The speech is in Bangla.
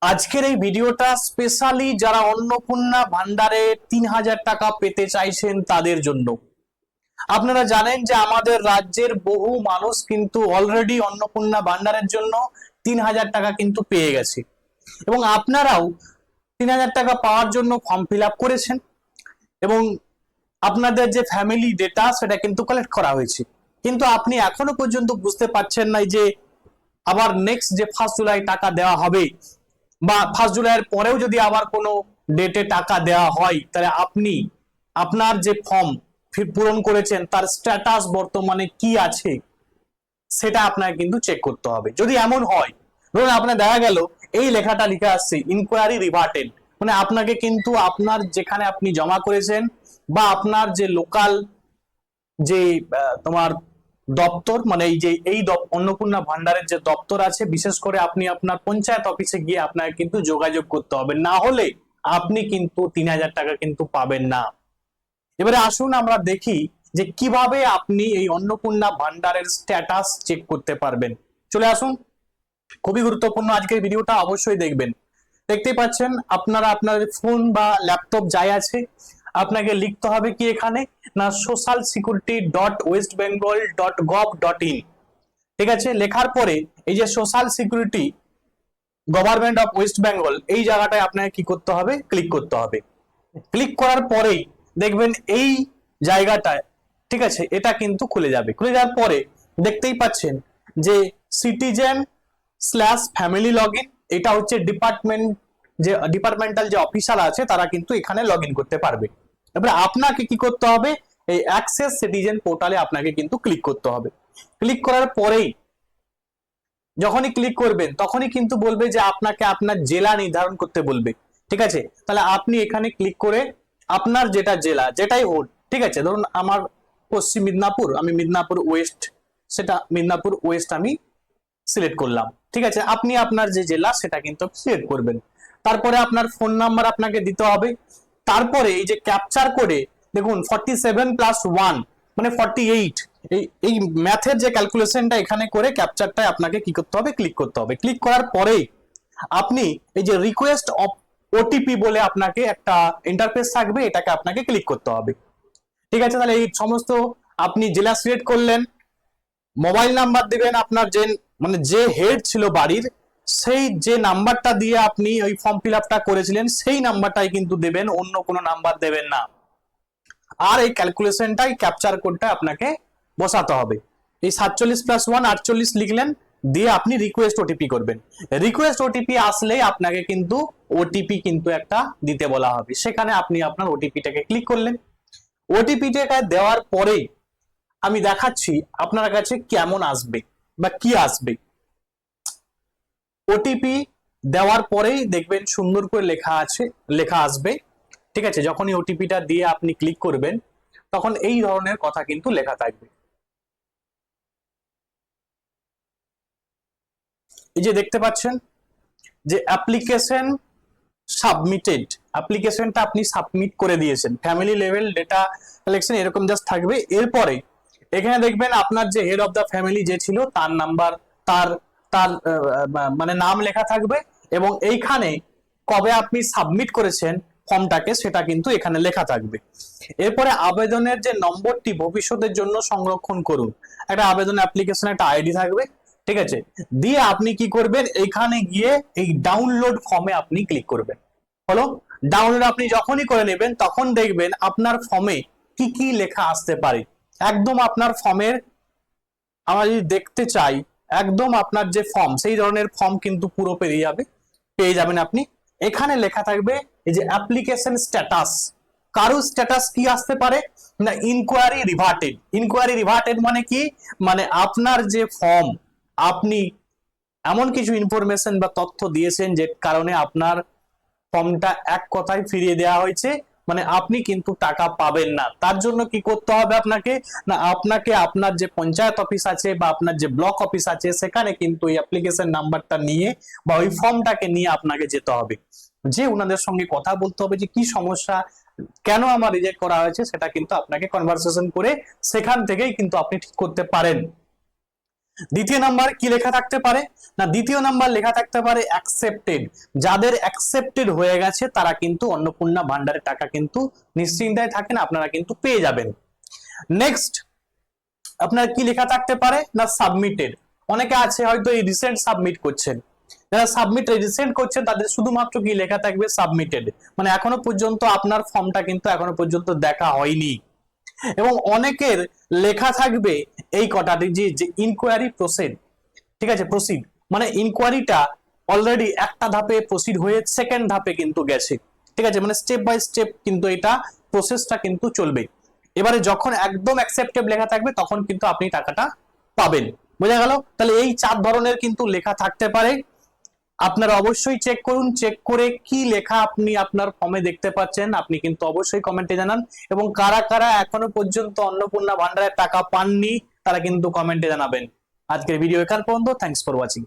আজকের এই ভিডিওটা স্পেশালি যারা অন্নপূর্ণা ভান্ডারে ৩,০০০ টাকা পেতে চাইছেন তাদের জন্য। আপনারা জানেন যে আমাদের রাজ্যের বহু মানুষ কিন্তু অলরেডি অন্নপূর্ণা ভান্ডারের জন্য ৩,০০০ টাকা কিন্তু পেয়ে গেছে এবং আপনারাও ৩,০০০ টাকা পাওয়ার জন্য ফর্ম ফিল আপ করেছেন এবং আপনাদের যে ফ্যামিলি ডেটা সেটা কিন্তু কালেক্ট করা হয়েছে, কিন্তু আপনি এখনো পর্যন্ত বুঝতে পারছেন না যে আবার নেক্সট যে 1 জুলাই টাকা দেওয়া হবে বা 1 জুলাইয়ের পরেও যদি আবার কোনো ডেটে টাকা দেওয়া হয় তাহলে আপনি আপনার যে ফর্ম পূরণ করেছেন তার স্ট্যাটাস বর্তমানে কি আছে সেটা আপনাকে কিন্তু চেক করতে হবে। যদি এমন হয়, ধরুন আপনার দেখা গেল এই লেখাটা লিখে আসছে ইনকোয়ারি রিভার্টেড, মানে আপনাকে কিন্তু আপনার যেখানে আপনি জমা করেছেন বা আপনার যে লোকাল যে তোমার দপ্তর, মানে এই যে অন্নপূর্ণা ভান্ডারের যে দপ্তর আছে, বিশেষ করে আপনি আপনার পঞ্চায়েত অফিসে গিয়ে আপনাকে কিন্তু যোগাযোগ করতে হবে, না হলে আপনি কিন্তু ৩,০০০ টাকা কিন্তু পাবেন না। এবারে আসুন আমরা দেখি যে কিভাবে আপনি এই অন্নপূর্ণা ভান্ডারের স্ট্যাটাস চেক করতে পারবেন। চলে আসুন, খুবই গুরুত্বপূর্ণ আজকের ভিডিওটা, অবশ্যই দেখবেন। দেখতেই পাচ্ছেন আপনারা আপনার ফোন বা ল্যাপটপ যাই আছে, আপনাকে লিখতে হবে কি এখানে না socialsecurity.westbengal.gov.in। ঠিক আছে, লেখার পরে এই যে social security government of West Bengal, এই জায়গাটায় আপনাকে কি করতে হবে, ক্লিক করতে হবে। ক্লিক করার পরেই দেখবেন এই জায়গাটায়, ঠিক আছে, এটা কিন্তু খুলে যাবে। খুলে যাওয়ার পরে দেখতেই পাচ্ছেন যে citizen slash family log in, এটা হচ্ছে ডিপার্টমেন্টাল যে অফিসার আছে তারা কিন্তু এখানে লগ ইন করতে পারবে। এবারে আপনাকে কি করতে হবে, এই অ্যাক্সেস সিটিজেন পোর্টালে আপনাকে কিন্তু ক্লিক করতে হবে। ক্লিক করার পরেই যখনই ক্লিক করবেন তখনই কিন্তু বলবে যে আপনাকে আপনার জেলা নির্ধারণ করতে বলবে। ঠিক আছে, তাহলে আপনি এখানে ক্লিক করে আপনার যেটা জেলা যেটাই হোক, ঠিক আছে, ধরুন আমার পশ্চিম মিদনাপুর, আমি মিদনাপুর ওয়েস্ট, সেটা মিদনাপুর ওয়েস্ট আমি সিলেক্ট করলাম। ঠিক আছে, আপনি আপনার যে জেলা সেটা কিন্তু সিলেক্ট করবেন। তারপরে আপনার ফোন নাম্বার আপনাকে দিতে হবে। তারপরে এই যে ক্যাপচার করে দেখুন 47+1 মানে 48, এই ম্যাথের যে ক্যালকুলেশনটা এখানে করে ক্যাপচারটা আপনাকে কি করতে হবে, ক্লিক করতে হবে। ক্লিক করার পরেই আপনি এই যে রিকোয়েস্ট অফ ওটিপি বলে আপনাকে একটা ইন্টারফেস থাকবে, এটাকে আপনাকে ক্লিক করতে হবে। ঠিক আছে, তাহলে এই সমস্ত আপনি জেলা সিলেক্ট করলেন, মোবাইল নাম্বার দিবেন আপনার যে মানে যে হেড ছিল বাড়ির, সেই যে নাম্বারটা দিয়ে আপনি ওই ফর্ম ফিল আপটা করেছিলেন সেই নাম্বারটাই কিন্তু দেবেন, অন্য কোনো নাম্বার দেবেন না। আর এই ক্যালকুলেশনটাই ক্যাপচার কোডটা আপনাকে বসাতে হবে। এই 47+1 48 লিখলেন, দিয়ে আপনি রিকোয়েস্ট ওটিপি করবেন। রিকোয়েস্ট ওটিপি আসলে আপনাকে কিন্তু ওটিপি কিন্তু একটা দিতে বলা হবে, সেখানে আপনি আপনার ওটিপিটাকে ক্লিক করলেন। ওটিপিটাকে দেওয়ার পরেই আমি দেখাচ্ছি আপনার কাছে কেমন আসবে বা কি আসবে। ওটিপি দেওয়ার পরেই দেখবেন সুন্দর করে লেখা আসবে। ঠিক আছে, যখনই ওটিপিটা দিয়ে আপনি ক্লিক করবেন তখন এই ধরনের কথা কিন্তু লেখা থাকবে। এই যে দেখতে পাচ্ছেন যে অ্যাপ্লিকেশন সাবমিটেড, অ্যাপ্লিকেশনটা আপনি সাবমিট করে দিয়েছেন, ফ্যামিলি লেভেল ডেটা কালেকশন এরকম জাস্ট থাকবে। এরপরে এখানে দেখবেন আপনার যে হেড অফ দ্য ফ্যামিলি যে ছিল তার নাম্বার, তার তার মানে নাম লেখা থাকবে এবং এইখানে কবে আপনি সাবমিট করেছেন ফর্মটাকে সেটা কিন্তু এখানে লেখা থাকবে। এরপরে আবেদনের যে নম্বরটি ভবিষ্যতের জন্য সংরক্ষণ করুন, একটা আবেদন অ্যাপ্লিকেশন একটা আইডি থাকবে। ঠিক আছে, দিয়ে আপনি কি করবেন, এখানে গিয়ে এই ডাউনলোড ফর্মে আপনি ক্লিক করবেন। হলো, ডাউনলোড আপনি যখনই করে নেবেন তখন দেখবেন আপনার ফর্মে কি কি লেখা আসতে পারে। একদম আপনার ফর্মের, আমরা যদি দেখতে চাই একদম আপনার যে ফর্ম সেই ধরনের ফর্ম কিন্তু পুরো পেয়ে যাবেন আপনি। এখানে লেখা থাকবে এই যে অ্যাপ্লিকেশন স্ট্যাটাস। কারো স্ট্যাটাস কি আসতে পারে না ইনকোয়ারি রিভার্টেড। ইনকোয়ারি রিভার্টেড মানে কি, মানে আপনার যে ফর্ম, আপনি এমন কিছু ইনফরমেশন বা তথ্য দিয়েছেন যে কারণে আপনার ফর্মটা এক কথায় ফিরিয়ে দেওয়া হয়েছে, মানে আপনি কিন্তু টাকা পাবেন না। তার জন্য কি করতে হবে আপনাকে না, আপনাকে আপনার যে পঞ্চায়েত অফিস আছে বা আপনার যে ব্লক অফিস আছে সেখানে কিন্তু এই অ্যাপ্লিকেশন নাম্বারটা নিয়ে বা ওই ফর্মটাকে নিয়ে আপনাকে যেতে হবে, যে ওনাদের সঙ্গে কথা বলতে হবে যে কি সমস্যা, কেন আমার রিজেক্ট করা হয়েছে, সেটা কিন্তু আপনাকে কনভারসেশন করে সেখান থেকেই কিন্তু আপনি ঠিক করতে পারেন। দ্বিতীয় নাম্বার কি লেখা থাকতে পারে না, দ্বিতীয় নাম্বার লেখা থাকতে পারে অ্যাকসেপ্টেড। যাদের অ্যাকসেপ্টেড হয়ে গেছে তারা কিন্তু অন্নপূর্ণা ভান্ডারের টাকা কিন্তু নিশ্চিন্তায় থাকেন, আপনারা কিন্তু পেয়ে যাবেন। নেক্সট আপনার কি লেখা থাকতে পারে না সাবমিটেড। অনেকে আছে হয়তো এই রিসেন্ট সাবমিট করছেন, যারা সাবমিট রিসেন্ট করছেন তাদের শুধুমাত্র কি লেখা থাকবে সাবমিটেড, মানে এখনো পর্যন্ত আপনার ফর্মটা কিন্তু এখনো পর্যন্ত দেখা হয়নি। এবং অনেকের লেখা থাকবে এই কটাটি যে ইনকোয়ারি প্রসিড, ঠিক আছে, প্রসিড মানে ইনকোয়ারিটা অলরেডি একটা ধাপে প্রসিড হয়ে সেকেন্ড ধাপে কিন্তু গেছে, ঠিক আছে, মানে স্টেপ বাই স্টেপ কিন্তু এটা প্রসেসটা কিন্তু চলবে। এবারে যখন একদম অ্যাকসেপ্টেড লেখা থাকবে তখন কিন্তু আপনি টাকাটা পাবেন। বোঝা গেল? তাহলে এই 4 ধরনের কিন্তু লেখা থাকতে পারে। আপনারা অবশ্যই চেক করুন, চেক করে কি লেখা আপনি আপনার ফর্মে দেখতে পাচ্ছেন আপনি কিন্তু অবশ্যই কমেন্টে জানান। এবং কারা কারা এখনো পর্যন্ত অন্নপূর্ণা ভান্ডারের টাকা পাননি তারা কিন্তু কমেন্টে জানাবেন। আজকের ভিডিও এখান পর্যন্ত, থ্যাঙ্কস ফর ওয়াচিং।